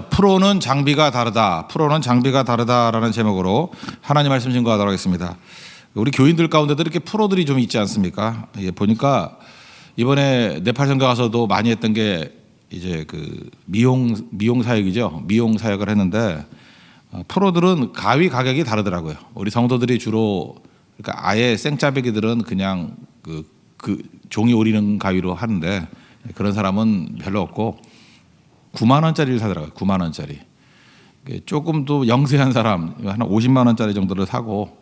프로는 장비가 다르다. 프로는 장비가 다르다라는 제목으로 하나님 말씀 증거하도록 하겠습니다. 우리 교인들 가운데도 이렇게 프로들이 좀 있지 않습니까? 보니까 이번에 네팔 선교 가서도 많이 했던 게 이제 그 미용 사역이죠. 미용 사역을 했는데 프로들은 가위 가격이 다르더라고요. 우리 성도들이 주로 그러니까 아예 생짜배기들은 그냥 그 종이 오리는 가위로 하는데 그런 사람은 별로 없고 9만 원짜리를 사더라고요. 9만 원짜리. 조금 더 영세한 사람 한 50만 원짜리 정도를 사고.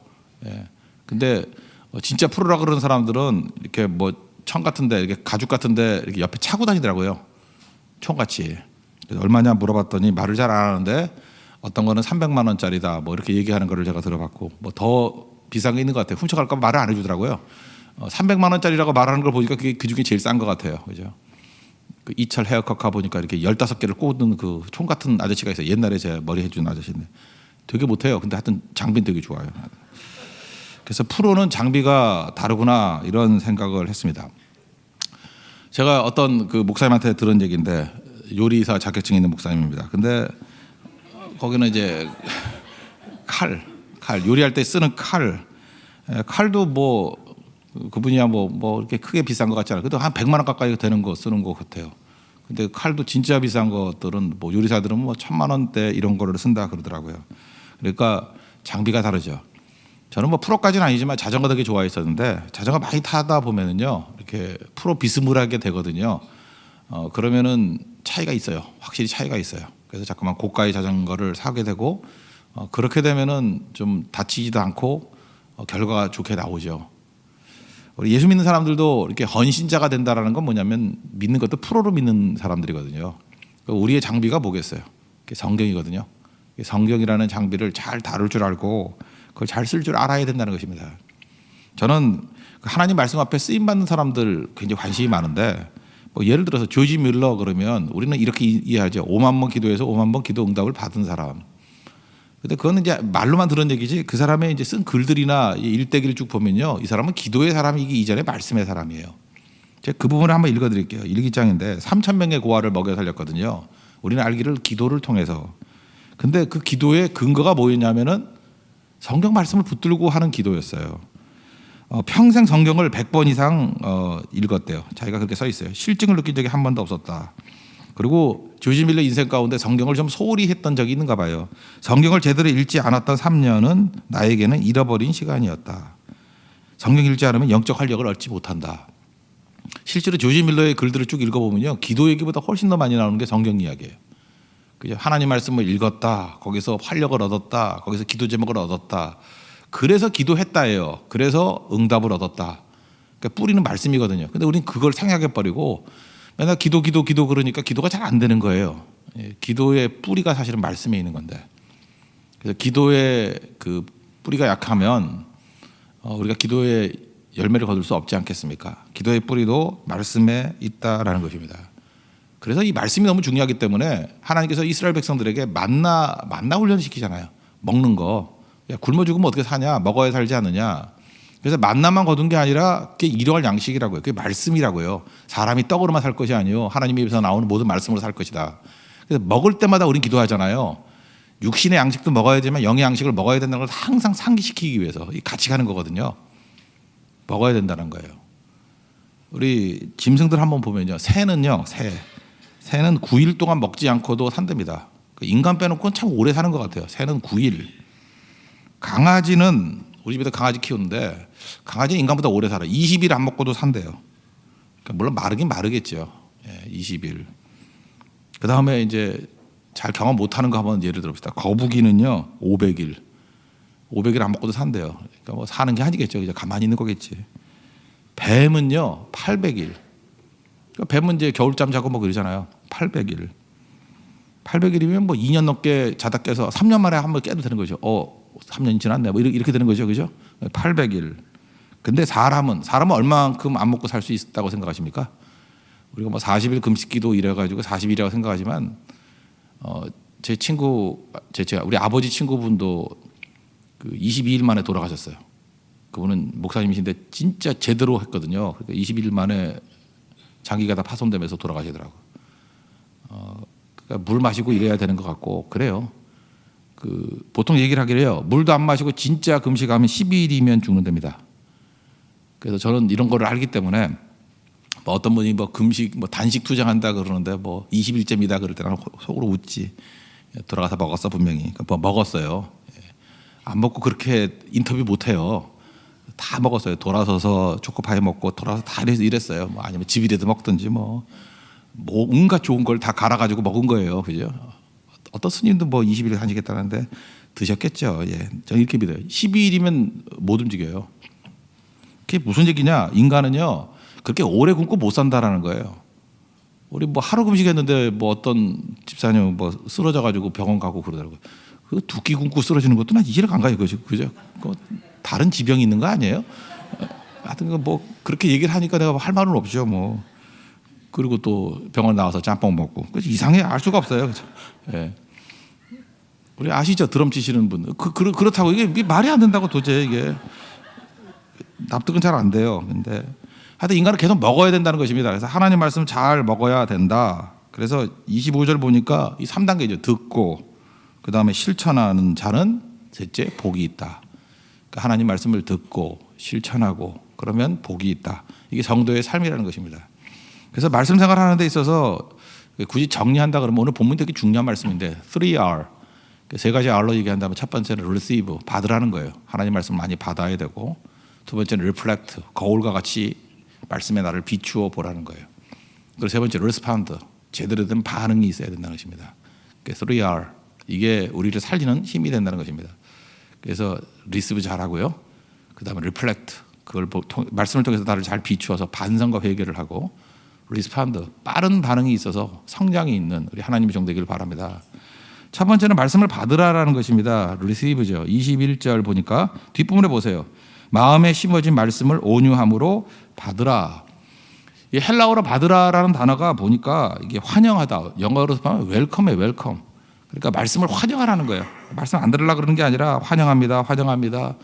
근데 진짜 프로라 그러는 사람들은 이렇게 뭐 청 같은데 이렇게 가죽 같은데 이렇게 옆에 차고 다니더라고요. 총같이. 얼마냐 물어봤더니 말을 잘 안 하는데 어떤 거는 300만 원짜리다 뭐 이렇게 얘기하는 거를 제가 들어봤고 뭐 더 비싼 게 있는 것 같아요. 훔쳐갈까 봐 말을 안 해주더라고요. 300만 원짜리라고 말하는 걸 보니까 그게 그 중에 제일 싼 것 같아요. 그죠? 그 이철 헤어컷 가 보니까 이렇게 15개를 꽂는 그 총 같은 아저씨가 있어요. 옛날에 제 머리 해준 아저씨인데 되게 못해요. 근데 하여튼 장비는 되게 좋아요. 그래서 프로는 장비가 다르구나 이런 생각을 했습니다. 제가 어떤 그 목사님한테 들은 얘기인데 요리사 자격증 있는 목사님입니다. 근데 거기는 이제 칼 요리할 때 쓰는 칼도 뭐 그분이야 뭐 이렇게 크게 비싼 것 같지 않아요. 그래도 한 100만 원 가까이 되는 거 쓰는 것 같아요. 근데 칼도 진짜 비싼 것들은 뭐 요리사들은 뭐 1000만 원대 이런 거를 쓴다 그러더라고요. 그러니까 장비가 다르죠. 저는 뭐 프로까지는 아니지만 자전거 되게 좋아했었는데 자전거 많이 타다 보면은요 이렇게 프로 비스무리하게 되거든요. 그러면은 차이가 있어요. 확실히 차이가 있어요. 그래서 자꾸만 고가의 자전거를 사게 되고 그렇게 되면은 좀 다치지도 않고 결과가 좋게 나오죠. 우리 예수 믿는 사람들도 이렇게 헌신자가 된다라는 건 뭐냐면 믿는 것도 프로로 믿는 사람들이거든요. 우리의 장비가 뭐겠어요? 성경이거든요. 성경이라는 장비를 잘 다룰 줄 알고 그걸 잘 쓸 줄 알아야 된다는 것입니다. 저는 하나님 말씀 앞에 쓰임 받는 사람들 굉장히 관심이 많은데 뭐 예를 들어서 조지 뮬러 그러면 우리는 이렇게 이해하죠. 5만 번 기도해서 5만 번 기도 응답을 받은 사람. 근데 그거는 이제 말로만 들은 얘기지 그 사람의 이제 쓴 글들이나 일대기를 쭉 보면요. 이 사람은 기도의 사람이기 이전에 말씀의 사람이에요. 제가 그 부분을 한번 읽어드릴게요. 일기장인데 3,000명의 고아를 먹여 살렸거든요. 우리는 알기를 기도를 통해서. 근데 그 기도의 근거가 뭐였냐면은 성경 말씀을 붙들고 하는 기도였어요. 평생 성경을 100번 이상 읽었대요. 자기가 그렇게 써 있어요. 실증을 느낀 적이 한 번도 없었다. 그리고 조지 밀러 인생 가운데 성경을 좀 소홀히 했던 적이 있는가 봐요. 성경을 제대로 읽지 않았던 3년은 나에게는 잃어버린 시간이었다. 성경 읽지 않으면 영적 활력을 얻지 못한다. 실제로 조지 밀러의 글들을 쭉 읽어보면요. 기도 얘기보다 훨씬 더 많이 나오는 게 성경 이야기예요. 그죠? 하나님 말씀을 읽었다. 거기서 활력을 얻었다. 거기서 기도 제목을 얻었다. 그래서 기도했다예요. 그래서 응답을 얻었다. 그러니까 뿌리는 말씀이거든요. 근데 우리는 그걸 생략해버리고 맨날 기도 그러니까 기도가 잘 안 되는 거예요. 기도의 뿌리가 사실은 말씀에 있는 건데. 그래서 기도의 그 뿌리가 약하면 우리가 기도의 열매를 거둘 수 없지 않겠습니까? 기도의 뿌리도 말씀에 있다라는 것입니다. 그래서 이 말씀이 너무 중요하기 때문에 하나님께서 이스라엘 백성들에게 만나 훈련을 시키잖아요. 먹는 거. 야, 굶어 죽으면 어떻게 사냐? 먹어야 살지 않느냐? 그래서 만나만 거둔 게 아니라 그게 일용할 양식이라고요. 그게 말씀이라고요. 사람이 떡으로만 살 것이 아니요 하나님의 입에서 나오는 모든 말씀으로 살 것이다. 그래서 먹을 때마다 우린 기도하잖아요. 육신의 양식도 먹어야 되지만 영의 양식을 먹어야 된다는 걸 항상 상기시키기 위해서 같이 가는 거거든요. 먹어야 된다는 거예요. 우리 짐승들 한번 보면요. 새는요. 새는 9일 동안 먹지 않고도 산답니다. 인간 빼놓고는 참 오래 사는 것 같아요. 새는 9일. 강아지는 우리 집에도 강아지 키우는데 강아지는 인간보다 오래 살아요. 20일 안 먹고도 산대요. 그러니까 물론 마르긴 마르겠죠. 20일. 그 다음에 이제 잘 경험 못하는 거 한번 예를 들어봅시다. 거북이는요 500일. 500일 안 먹고도 산대요. 그러니까 뭐 사는 게 아니겠죠. 그냥 가만히 있는 거겠지. 뱀은요 800일. 그러니까 뱀은 이제 겨울잠 자고 뭐 그러잖아요. 800일. 800일이면 뭐 2년 넘게 자다 깨서 3년 만에 한번 깨도 되는 거죠. 3년이 지났네. 뭐 이렇게 되는 거죠. 그죠? 800일. 근데 사람은 얼마만큼 안 먹고 살 수 있다고 생각하십니까? 우리가 뭐 40일 금식기도 이래가지고 40일이라고 생각하지만 제 친구, 우리 아버지 친구분도 그 22일 만에 돌아가셨어요. 그분은 목사님이신데 진짜 제대로 했거든요. 그러니까 22일 만에 장기가 다 파손되면서 돌아가시더라고요. 그러니까 물 마시고 이래야 되는 것 같고 그래요. 그 보통 얘기를 하기를 해요. 물도 안 마시고 진짜 금식하면 12일이면 죽는답니다. 그래서 저는 이런 거를 알기 때문에 뭐 어떤 분이 뭐 금식 뭐 단식 투쟁한다 그러는데 뭐 20일째입니다 그럴 때 나는 속으로 웃지. 돌아가서 먹었어 분명히. 뭐 먹었어요. 안 먹고 그렇게 인터뷰 못 해요. 다 먹었어요. 돌아서서 초코파이 먹고 돌아서 다 이랬어요. 뭐 아니면 집이라도 먹든지 뭐 온갖 좋은 걸 다 갈아가지고 먹은 거예요. 그죠? 어떤 스님도 뭐 20일 하시겠다는데 드셨겠죠. 예. 저는 이렇게 믿어요. 12일이면 못 움직여요. 그게 무슨 얘기냐? 인간은요 그렇게 오래 굶고 못 산다라는 거예요. 우리 뭐 하루 금식했는데 뭐 어떤 집사님 뭐 쓰러져 가지고 병원 가고 그러더라고요. 그 두 끼 굶고 쓰러지는 것도 난 이해가 안 가요. 그죠? 다른 지병이 있는 거 아니에요? 하여튼 뭐 그렇게 얘기를 하니까 내가 할 말은 없죠. 뭐 그리고 또 병원 나와서 짬뽕 먹고 그래서 이상해 알 수가 없어요. 그죠? 예. 우리 아시죠? 드럼 치시는 분. 그렇다고 이게 말이 안 된다고 도저히 이게 납득은 잘 안 돼요. 근데 하여튼 인간은 계속 먹어야 된다는 것입니다. 그래서 하나님 말씀 잘 먹어야 된다. 그래서 25절 보니까 이 3단계죠. 듣고 그 다음에 실천하는 자는 셋째 복이 있다. 그러니까 하나님 말씀을 듣고 실천하고 그러면 복이 있다. 이게 성도의 삶이라는 것입니다. 그래서 말씀 생활하는 데 있어서 굳이 정리한다 그러면 오늘 본문이 되게 중요한 말씀인데 3R 세 가지 R로 얘기한다면 첫 번째는 receive 받으라는 거예요. 하나님 말씀을 많이 받아야 되고 두 번째는 reflect 거울과 같이 말씀에 나를 비추어 보라는 거예요. 그리고 세 번째 respond 제대로 된 반응이 있어야 된다는 것입니다. 3R 이게 우리를 살리는 힘이 된다는 것입니다. 그래서 receive 잘하고요. 그 다음에 reflect 그걸 말씀을 통해서 나를 잘 비추어서 반성과 회개를 하고 respond 빠른 반응이 있어서 성장이 있는 우리 하나님의 종 되기를 바랍니다. 첫 번째는 말씀을 받으라라는 것입니다. receive죠. 21절 보니까 뒷부분에 보세요. 마음에 심어진 말씀을 온유함으로 받으라. 이 헬라어로 받으라라는 단어가 보니까 이게 환영하다. 영어로 보면 웰컴이에요. 웰컴. 그러니까 말씀을 환영하라는 거예요. 말씀 안 들으려고 그러는 게 아니라 환영합니다. 환영합니다.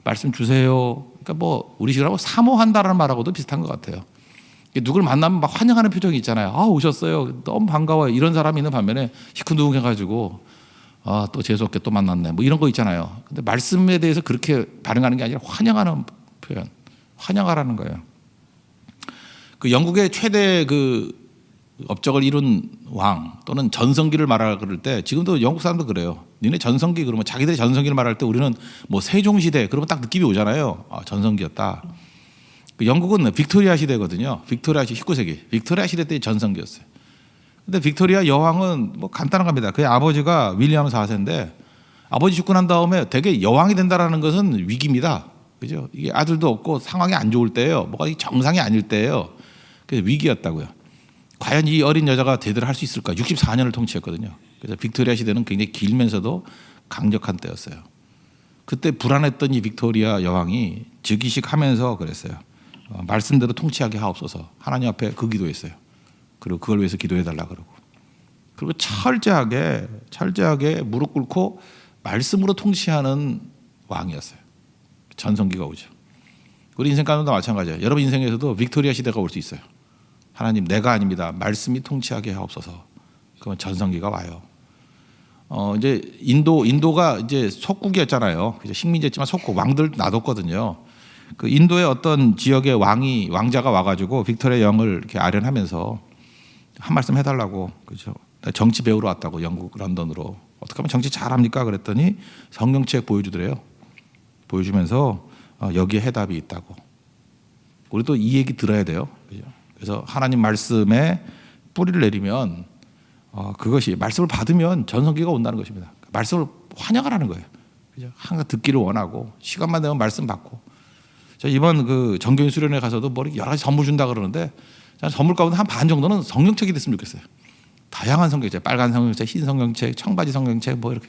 말씀 주세요. 그러니까 뭐 우리식으로 사모한다라는 말하고도 비슷한 것 같아요. 누굴 만나면 막 환영하는 표정이 있잖아요. 아 오셨어요. 너무 반가워요. 이런 사람이 있는 반면에 시큰둥해가지고 아 또 재수없게 또 만났네. 뭐 이런 거 있잖아요. 근데 말씀에 대해서 그렇게 반응하는 게 아니라 환영하는 표현. 환영하라는 거예요. 그 영국의 최대 그 업적을 이룬 왕 또는 전성기를 말하라 그럴 때 지금도 영국 사람도 그래요. 니네 전성기 그러면 자기들의 전성기를 말할 때 우리는 뭐 세종시대 그러면 딱 느낌이 오잖아요. 아, 전성기였다. 그 영국은 빅토리아 시대거든요. 빅토리아 시 19세기. 빅토리아 시대 때 전성기였어요. 근데 빅토리아 여왕은 뭐 간단한 겁니다. 그의 아버지가 윌리엄 4세인데 아버지 죽고 난 다음에 되게 여왕이 된다라는 것은 위기입니다. 그죠? 이게 아들도 없고 상황이 안 좋을 때예요. 뭐가 정상이 아닐 때예요. 그래서 위기였다고요. 과연 이 어린 여자가 제대로 할 수 있을까? 64년을 통치했거든요. 그래서 빅토리아 시대는 굉장히 길면서도 강력한 때였어요. 그때 불안했던 이 빅토리아 여왕이 즉위식하면서 그랬어요. 말씀대로 통치하게 하옵소서. 하나님 앞에 그 기도했어요. 그리고 그걸 위해서 기도해달라 그러고. 그리고 철저하게 무릎 꿇고 말씀으로 통치하는 왕이었어요. 전성기가 오죠. 우리 인생 가운데도 마찬가지예요. 여러분 인생에서도 빅토리아 시대가 올 수 있어요. 하나님 내가 아닙니다. 말씀이 통치하게 하옵소서. 그러면 전성기가 와요. 이제 인도가 이제 속국이었잖아요. 식민지였지만 속국 왕들 놔뒀거든요. 그 인도의 어떤 지역의 왕자가 와가지고 빅토리아 영을 이렇게 아련하면서 한 말씀 해달라고 그죠? 정치 배우러 왔다고 영국 런던으로 어떻게 하면 정치 잘합니까? 그랬더니 성경책 보여주더래요. 보여주면서 여기에 해답이 있다고. 우리도 이 얘기 들어야 돼요. 그죠? 그래서 하나님 말씀에 뿌리를 내리면 그것이 말씀을 받으면 전성기가 온다는 것입니다. 말씀을 환영하라는 거예요. 그죠? 항상 듣기를 원하고 시간만 되면 말씀 받고. 저 이번 그 정교인 수련회 가서도 뭐 여러 가지 선물 준다 그러는데 선물 가운데 한 반 정도는 성경책이 됐으면 좋겠어요. 다양한 성경책, 빨간 성경책, 흰 성경책, 청바지 성경책 뭐 이렇게.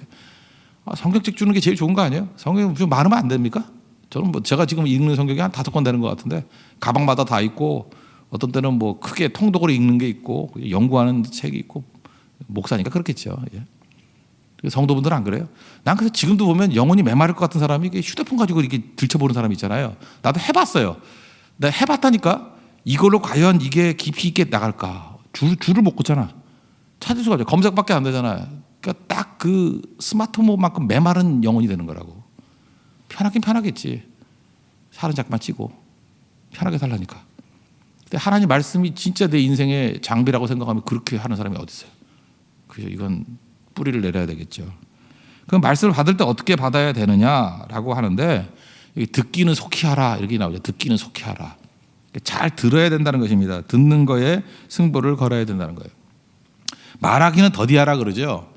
성경책 주는 게 제일 좋은 거 아니에요? 성경 좀 많으면 안 됩니까? 저는 뭐 제가 지금 읽는 성경이 한 5권 되는 것 같은데 가방마다 다 있고 어떤 때는 뭐 크게 통독으로 읽는 게 있고 연구하는 책이 있고 목사니까 그렇겠죠. 예. 성도분들은 안 그래요? 난 그래서 지금도 보면 영혼이 메마를 것 같은 사람이 휴대폰 가지고 이렇게 들춰보는 사람이 있잖아요. 나도 해봤어요. 내가 해봤다니까 이걸로 과연 이게 깊이 있게 나갈까? 줄을 못 걷잖아. 찾을 수가 없죠. 검색밖에 안 되잖아요. 그러니까 딱 그 스마트폰만큼 메마른 영혼이 되는 거라고. 편하긴 편하겠지. 살은 잠깐만 찌고 편하게 살라니까. 근데 하나님 말씀이 진짜 내 인생의 장비라고 생각하면 그렇게 하는 사람이 어디 있어요? 그죠? 이건 뿌리를 내려야 되겠죠. 그럼 말씀을 받을 때 어떻게 받아야 되느냐라고 하는데 여기 듣기는 속히 하라 이렇게 나오죠. 듣기는 속히 하라. 잘 들어야 된다는 것입니다. 듣는 거에 승부를 걸어야 된다는 거예요. 말하기는 더디하라 그러죠.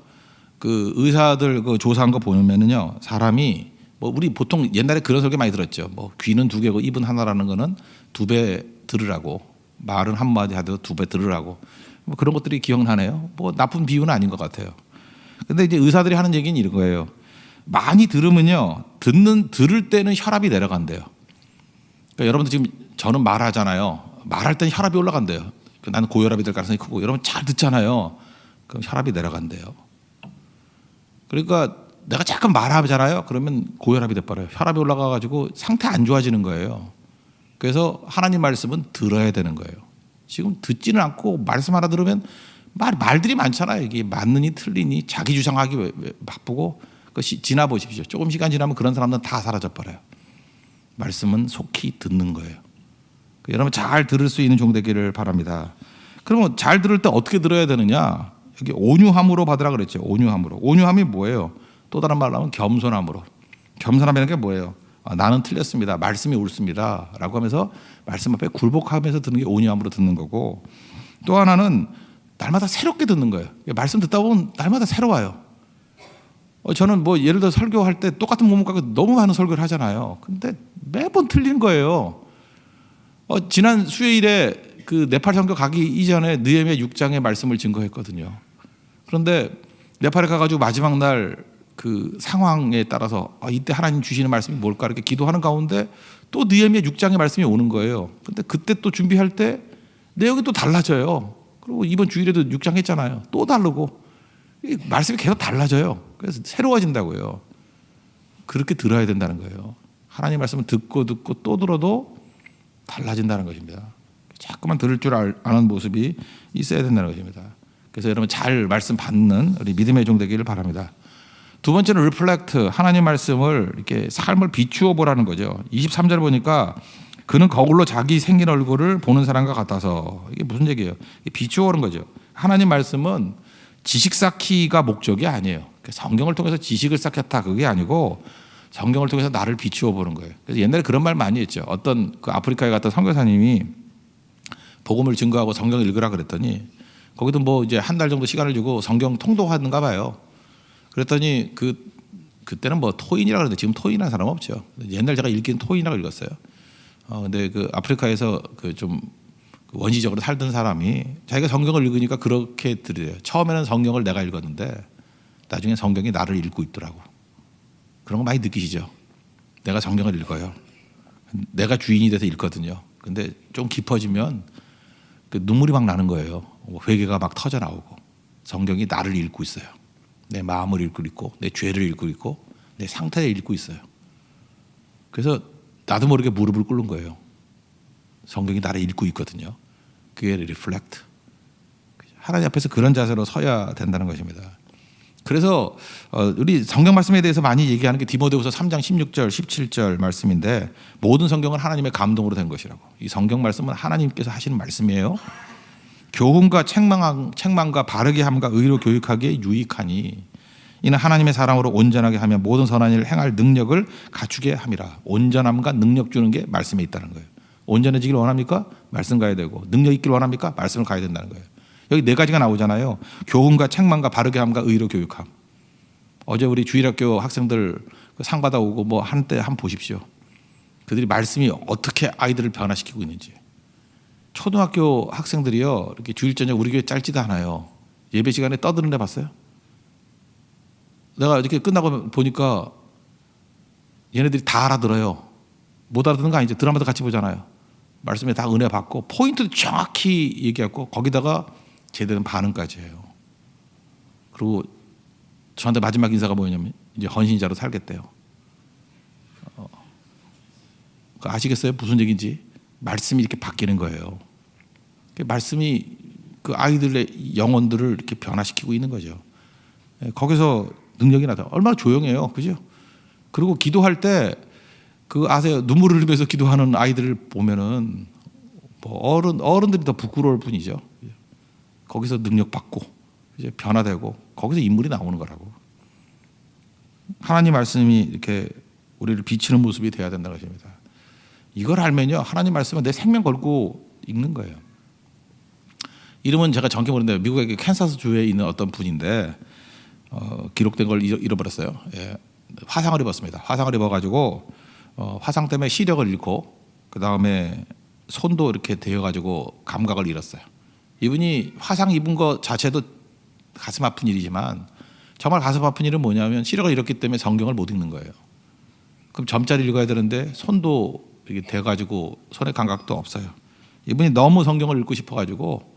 그 의사들 그 조사한 거 보면은요, 사람이 뭐 우리 보통 옛날에 그런 설교 많이 들었죠. 뭐 귀는 두 개고 입은 하나라는 거는 두 배 들으라고, 말은 한 마디 하도 두 배 들으라고. 뭐 그런 것들이 기억나네요. 뭐 나쁜 비유는 아닌 것 같아요. 근데 이제 의사들이 하는 얘기는 이런 거예요. 많이 들으면요, 들을 때는 혈압이 내려간대요. 그러니까 여러분들 지금 저는 말하잖아요. 말할 때는 혈압이 올라간대요. 나는 고혈압이 될 가능성이 크고, 여러분 잘 듣잖아요. 그럼 혈압이 내려간대요. 그러니까 내가 잠깐 말하잖아요. 그러면 고혈압이 돼버려요. 혈압이 올라가가지고 상태 안 좋아지는 거예요. 그래서 하나님 말씀은 들어야 되는 거예요. 지금 듣지는 않고 말씀 하나 들으면 말들이 많잖아요. 이게 맞느니 틀리니 자기 주장하기 바쁘고, 지나 보십시오. 조금 시간 지나면 그런 사람들은 다 사라져 버려요. 말씀은 속히 듣는 거예요. 여러분 잘 들을 수 있는 종 되기를 바랍니다. 그러면 잘 들을 때 어떻게 들어야 되느냐? 여기 온유함으로 받으라 그랬죠. 온유함으로. 온유함이 뭐예요? 또 다른 말로 하면 겸손함으로. 겸손함이라는 게 뭐예요? 나는 틀렸습니다. 말씀이 옳습니다. 라고 하면서 말씀 앞에 굴복하면서 듣는 게 온유함으로 듣는 거고, 또 하나는 날마다 새롭게 듣는 거예요. 말씀 듣다 보면 날마다 새로워요. 저는 뭐 예를 들어 설교할 때 똑같은 본문 갖고 너무 많은 설교를 하잖아요. 근데 매번 틀린 거예요. 지난 수요일에 그 네팔 선교 가기 이전에 느헤미야 6장의 말씀을 증거했거든요. 그런데 네팔에 가가지고 마지막 날 그 상황에 따라서 이때 하나님 주시는 말씀이 뭘까 이렇게 기도하는 가운데 또 느헤미야 6장의 말씀이 오는 거예요. 근데 그때 또 준비할 때 내용이 또 달라져요. 그리고 이번 주일에도 6장 했잖아요. 또 다르고 말씀이 계속 달라져요. 그래서 새로워진다고요. 그렇게 들어야 된다는 거예요. 하나님 말씀을 듣고 또 들어도 달라진다는 것입니다. 자꾸만 들을 줄 아는 모습이 있어야 된다는 것입니다. 그래서 여러분 잘 말씀 받는 우리 믿음의 종 되기를 바랍니다. 두 번째는 reflect, 하나님 말씀을 이렇게 삶을 비추어 보라는 거죠. 23절 보니까 그는 거울로 자기 생긴 얼굴을 보는 사람과 같아서, 이게 무슨 얘기예요? 비추어 보는 거죠. 하나님 말씀은 지식 쌓기가 목적이 아니에요. 성경을 통해서 지식을 쌓겠다 그게 아니고 성경을 통해서 나를 비추어 보는 거예요. 그래서 옛날에 그런 말 많이 했죠. 어떤 그 아프리카에 갔던 선교사님이 복음을 증거하고 성경을 읽으라 그랬더니 거기도 뭐 이제 한 달 정도 시간을 주고 성경 통독하는가 봐요. 그랬더니 그때는 뭐 토인이라 그러는데 지금 토인이라는 사람 없죠. 옛날 제가 읽기는 토인이라고 읽었어요. 근데 그 아프리카에서 그 좀 원시적으로 살던 사람이 자기가 성경을 읽으니까 그렇게 들으래요. 처음에는 성경을 내가 읽었는데 나중에 성경이 나를 읽고 있더라고. 그런 거 많이 느끼시죠? 내가 성경을 읽어요. 내가 주인이 돼서 읽거든요. 근데 좀 깊어지면 그 눈물이 막 나는 거예요. 회개가 막 터져 나오고 성경이 나를 읽고 있어요. 내 마음을 읽고 있고 내 죄를 읽고 있고 내 상태를 읽고 있어요. 그래서 나도 모르게 무릎을 꿇는 거예요. 성경이 나를 읽고 있거든요. 그게 reflect. 하나님 앞에서 그런 자세로 서야 된다는 것입니다. 그래서 우리 성경 말씀에 대해서 많이 얘기하는 게 디모데후서 3장 16절 17절 말씀인데, 모든 성경은 하나님의 감동으로 된 것이라고. 이 성경 말씀은 하나님께서 하시는 말씀이에요. 교훈과 책망과 바르게 함과 의로 교육하기에 유익하니 이는 하나님의 사랑으로 온전하게 하며 모든 선한 일을 행할 능력을 갖추게 함이라. 온전함과 능력 주는 게 말씀에 있다는 거예요. 온전해지길 원합니까? 말씀 가야 되고, 능력 있길 원합니까? 말씀을 가야 된다는 거예요. 여기 네 가지가 나오잖아요. 교훈과 책망과 바르게 함과 의로 교육함. 어제 우리 주일학교 학생들 상 받아오고 뭐 한때 한번 보십시오. 그들이 말씀이 어떻게 아이들을 변화시키고 있는지. 초등학교 학생들이요, 이렇게 주일 저녁 우리 교회 짧지도 않아요. 예배 시간에 떠드는 데 봤어요? 내가 이렇게 끝나고 보니까 얘네들이 다 알아들어요. 못 알아듣는 거 아니죠. 드라마도 같이 보잖아요. 말씀에 다 은혜 받고 포인트도 정확히 얘기하고 거기다가 제대로 반응까지 해요. 그리고 저한테 마지막 인사가 뭐냐면 이제 헌신자로 살겠대요. 아시겠어요? 무슨 얘기인지? 말씀이 이렇게 바뀌는 거예요. 말씀이 그 아이들의 영혼들을 이렇게 변화시키고 있는 거죠. 거기서 능력이 나타. 얼마나 조용해요, 그죠? 그리고 기도할 때 그 아세요? 눈물을 흘리면서 기도하는 아이들을 보면은 뭐 어른들이 더 부끄러울 뿐이죠. 거기서 능력 받고 이제 변화되고 거기서 인물이 나오는 거라고. 하나님 말씀이 이렇게 우리를 비치는 모습이 돼야 된다고 하십니다. 이걸 알면요, 하나님 말씀은 내 생명 걸고 읽는 거예요. 이름은 제가 정확히 모르는데 미국의 캔사스 주에 있는 어떤 분인데 기록된 걸 잃어버렸어요. 예. 화상을 입었습니다. 화상을 입어가지고 화상 때문에 시력을 잃고 그 다음에 손도 이렇게 데여가지고 감각을 잃었어요. 이분이 화상 입은 것 자체도 가슴 아픈 일이지만 정말 가슴 아픈 일은 뭐냐면 시력을 잃었기 때문에 성경을 못 읽는 거예요. 그럼 점자를 읽어야 되는데 손도 이렇게 돼가지고 손의 감각도 없어요. 이분이 너무 성경을 읽고 싶어가지고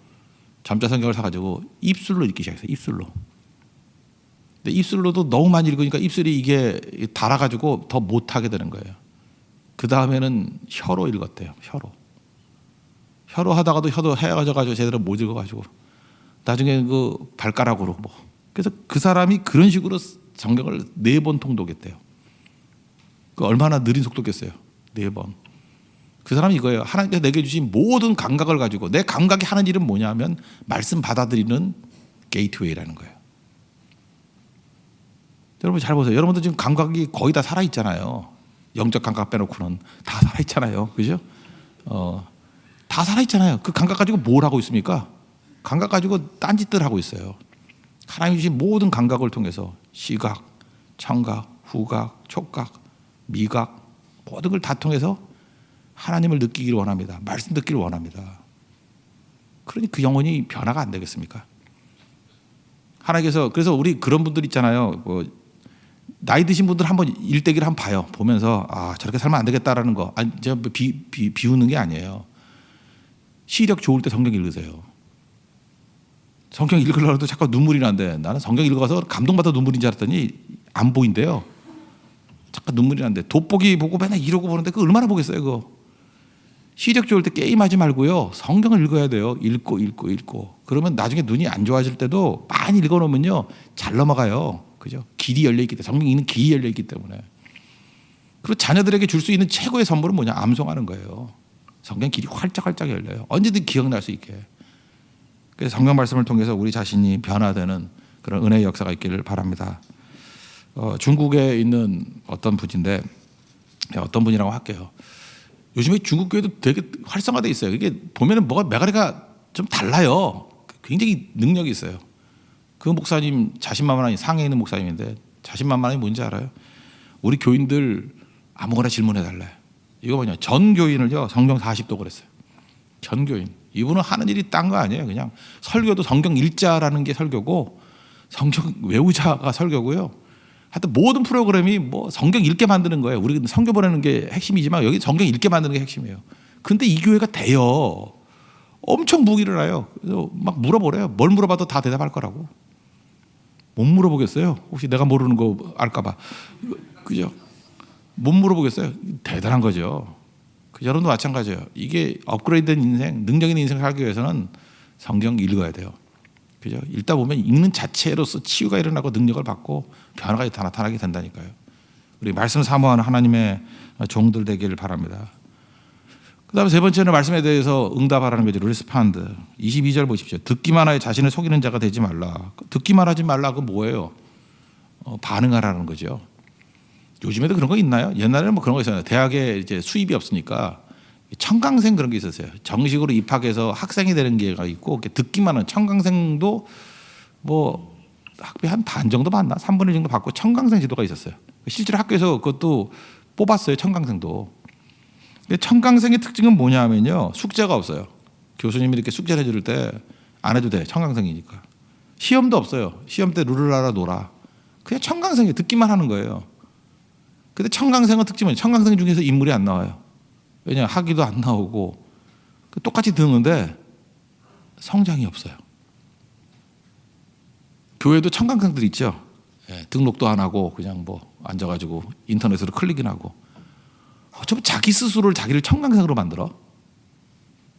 점자 성경을 사가지고 입술로 읽기 시작했어요. 입술로. 근데 입술로도 너무 많이 읽으니까 입술이 이게 닳아가지고 더 못하게 되는 거예요. 그 다음에는 혀로 읽었대요. 혀로 하다가도 혀도 헤어져가지고 제대로 못 읽어가지고 나중에 그 발가락으로 뭐. 그래서 그 사람이 그런 식으로 성경을 4번 통독했대요. 그 얼마나 느린 속도겠어요. 4번. 그 사람이 이거예요. 하나님께서 내게 주신 모든 감각을 가지고 내 감각이 하는 일은 뭐냐면 말씀 받아들이는 게이트웨이라는 거예요. 여러분 잘 보세요. 여러분도 지금 감각이 거의 다 살아있잖아요. 영적 감각 빼놓고는 다 살아있잖아요. 그죠? 다 살아있잖아요. 그 감각 가지고 뭘 하고 있습니까? 감각 가지고 딴짓들 하고 있어요. 하나님 주신 모든 감각을 통해서 시각, 청각, 후각, 촉각, 미각 모든 걸 다 통해서 하나님을 느끼기를 원합니다. 말씀 듣기를 원합니다. 그러니 그 영혼이 변화가 안 되겠습니까? 하나님께서 그래서 우리 그런 분들 있잖아요. 뭐 나이 드신 분들 한번 일대기를 한번 봐요. 보면서 아 저렇게 살면 안 되겠다라는 거. 아니 제가 비우는 게 아니에요. 시력 좋을 때 성경 읽으세요. 성경 읽으려고 해도 자꾸 눈물이 난대. 나는 성경 읽어서 감동받아 눈물인 줄 알았더니 안 보인대요. 자꾸 눈물이 난대. 돋보기 보고 맨날 이러고 보는데 그거 얼마나 보겠어요 그거. 시력 좋을 때 게임하지 말고요. 성경을 읽어야 돼요. 읽고. 그러면 나중에 눈이 안 좋아질 때도 많이 읽어놓으면요. 잘 넘어가요. 그죠? 길이 열려있기 때문에. 성경 읽는 길이 열려있기 때문에. 그리고 자녀들에게 줄 수 있는 최고의 선물은 뭐냐? 암송하는 거예요. 성경 길이 활짝활짝 열려요. 언제든 기억날 수 있게. 그래서 성경 말씀을 통해서 우리 자신이 변화되는 그런 은혜의 역사가 있기를 바랍니다. 중국에 있는 어떤 분인데 어떤 분이라고 할게요. 요즘에 중국 교회도 되게 활성화되어 있어요. 이게 보면은 뭐가 메가리가 좀 달라요. 굉장히 능력이 있어요. 그 목사님 자신만만한 상해에 있는 목사님인데 자신만만함이 뭔지 알아요? 우리 교인들 아무거나 질문해 달래. 이거 뭐냐? 전 교인을요 성경 40도 그랬어요. 전 교인. 이분은 하는 일이 딴 거 아니에요. 그냥 설교도 성경 읽자라는 게 설교고 성경 외우자가 설교고요. 하여튼 모든 프로그램이 뭐 성경 읽게 만드는 거예요. 우리 성경 보내는 게 핵심이지만 여기 성경 읽게 만드는 게 핵심이에요. 근데 이 교회가 돼요. 엄청 무기를 해요. 그래서 막 물어보래요. 뭘 물어봐도 다 대답할 거라고. 못 물어보겠어요. 혹시 내가 모르는 거 알까 봐. 그죠? 못 물어보겠어요. 대단한 거죠. 여러분도 마찬가지예요. 이게 업그레이드된 인생, 능력 있는 인생을 살기 위해서는 성경 읽어야 돼요. 그죠? 읽다 보면 읽는 자체로서 치유가 일어나고 능력을 받고 변화가 나타나게 된다니까요. 우리 말씀 사모하는 하나님의 종들 되기를 바랍니다. 그 다음에 세 번째는 말씀에 대해서 응답하라는 거죠. 리스판드. 22절 보십시오. 듣기만 하여 자신을 속이는 자가 되지 말라. 듣기만 하지 말라. 그거 뭐예요? 반응하라는 거죠. 요즘에도 그런 거 있나요? 옛날에는 뭐 그런 거 있었나요? 대학에 이제 수입이 없으니까 청강생 그런 게 있었어요. 정식으로 입학해서 학생이 되는 게가 있고 듣기만 하는 청강생도 뭐 학비 한 반 정도 받나? 3분의 1 정도 받고 청강생 제도가 있었어요. 실제로 학교에서 그것도 뽑았어요. 청강생도. 근데 청강생의 특징은 뭐냐면요. 숙제가 없어요. 교수님이 이렇게 숙제를 해줄 때 안 해도 돼. 청강생이니까. 시험도 없어요. 시험 때 룰을 알아 놀아. 그냥 청강생이 듣기만 하는 거예요. 근데 청강생은 특징은 청강생 중에서 인물이 안 나와요. 왜냐 학위도 안 나오고 똑같이 듣는데 성장이 없어요. 교회도 청강생들 있죠. 등록도 안 하고 그냥 뭐 앉아가지고 인터넷으로 클릭이나 하고 어쩌면 자기 스스로를 자기를 청강생으로 만들어.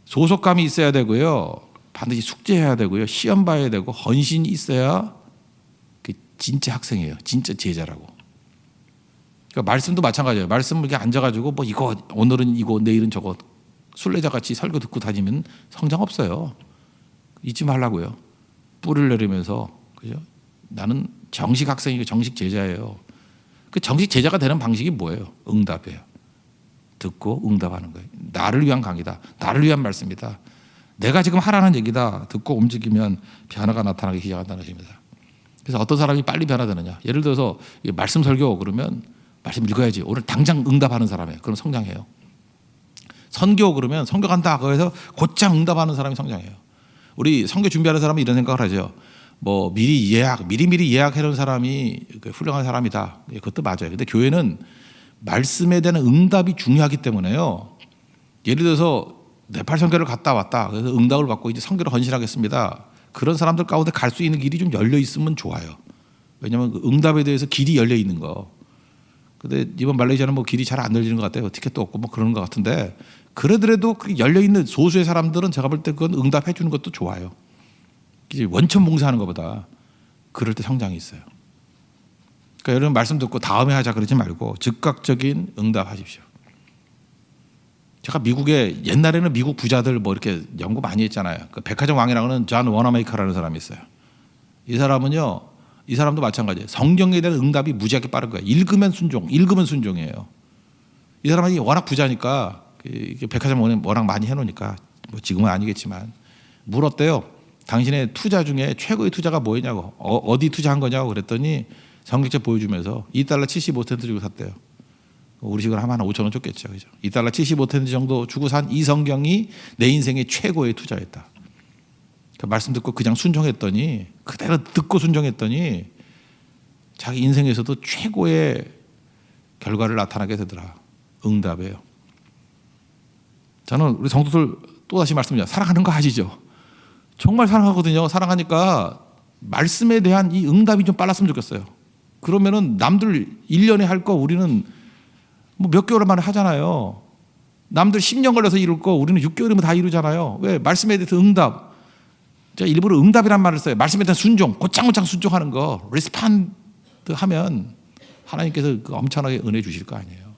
소속감이 있어야 되고요. 반드시 숙제해야 되고요. 시험 봐야 되고 헌신이 있어야 그 진짜 학생이에요. 진짜 제자라고. 그러니까 말씀도 마찬가지예요. 말씀 이렇게 앉아가지고 뭐 이거 오늘은 이거 내일은 저거 순례자 같이 설교 듣고 다니면 성장 없어요. 잊지 말라고요. 뿔을 내리면서 그죠? 나는 정식 학생이고 정식 제자예요. 그 정식 제자가 되는 방식이 뭐예요? 응답이에요. 듣고 응답하는 거예요. 나를 위한 강의다. 나를 위한 말씀이다. 내가 지금 하라는 얘기다. 듣고 움직이면 변화가 나타나기 시작한다는 것입니다. 그래서 어떤 사람이 빨리 변화되느냐. 예를 들어서 말씀 설교 그러면 말씀 읽어야지. 오늘 당장 응답하는 사람이에요. 그럼 성장해요. 선교 그러면 선교 간다. 그래서 곧장 응답하는 사람이 성장해요. 우리 선교 준비하는 사람은 이런 생각을 하죠. 뭐 미리 예약해 놓은 사람이 훌륭한 사람이다. 그것도 맞아요. 근데 교회는 말씀에 대한 응답이 중요하기 때문에요. 예를 들어서 네팔 선교를 갔다 왔다. 그래서 응답을 받고 이제 선교를 헌신하겠습니다. 그런 사람들 가운데 갈 수 있는 길이 좀 열려 있으면 좋아요. 왜냐하면 그 응답에 대해서 길이 열려 있는 거. 근데 이번 말레이시아는 뭐 길이 잘 안 열리는 것 같아요. 티켓도 없고 뭐 그러는 것 같은데 그러더라도 그 열려 있는 소수의 사람들은 제가 볼 때 그건 응답해 주는 것도 좋아요. 원천 봉사하는 것보다 그럴 때 성장이 있어요. 그러니까 여러분 말씀 듣고 다음에 하자 그러지 말고 즉각적인 응답하십시오. 제가 미국에 옛날에는 미국 부자들 뭐 이렇게 연구 많이 했잖아요. 그 백화점 왕이라고 하는 존 워너메이커라는 사람이 있어요. 이 사람은요, 이 사람도 마찬가지예요. 성경에 대한 응답이 무지하게 빠른 거예요. 읽으면 순종이에요. 이 사람이 워낙 부자니까 백화점 워낙 많이 해놓으니까 뭐 지금은 아니겠지만 물었대요. 당신의 투자 중에 최고의 투자가 뭐였냐고, 어디 투자한 거냐고 그랬더니 성경책 보여주면서 $2.75 주고 샀대요. 우리식으로 하면 한 5,000원 줬겠죠. 그죠? $2.75 정도 주고 산 이 성경이 내 인생의 최고의 투자였다. 그 말씀 듣고 그냥 순종했더니 그대로 듣고 순종했더니 자기 인생에서도 최고의 결과를 나타나게 되더라. 응답이에요. 저는 우리 성도들 또다시 말씀드립니다. 사랑하는 거 아시죠? 정말 사랑하거든요. 사랑하니까 말씀에 대한 이 응답이 좀 빨랐으면 좋겠어요. 그러면은 남들 1년에 할 거 우리는 뭐 몇 개월 만에 하잖아요. 남들 10년 걸려서 이룰 거 우리는 6개월이면 다 이루잖아요. 왜? 말씀에 대해서 응답. 제가 일부러 응답이란 말을 써요. 말씀에 대한 순종, 곧장 순종하는 거, 리스판드 하면 하나님께서 그 엄청나게 은혜 주실 거 아니에요.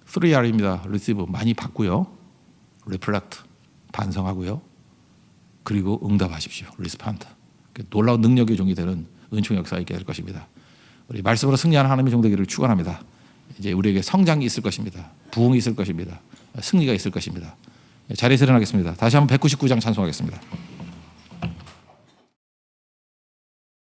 3R입니다. receive 많이 받고요. reflect 반성하고요. 그리고 응답하십시오. respond. 놀라운 능력의 종이 되는 은총 역사가 있게 될 것입니다. 우리 말씀으로 승리하는 하나님의 종되기를 축원합니다. 이제 우리에게 성장이 있을 것입니다. 부흥이 있을 것입니다. 승리가 있을 것입니다. 자리에서 일어나겠습니다. 다시 한번 199장 찬송하겠습니다.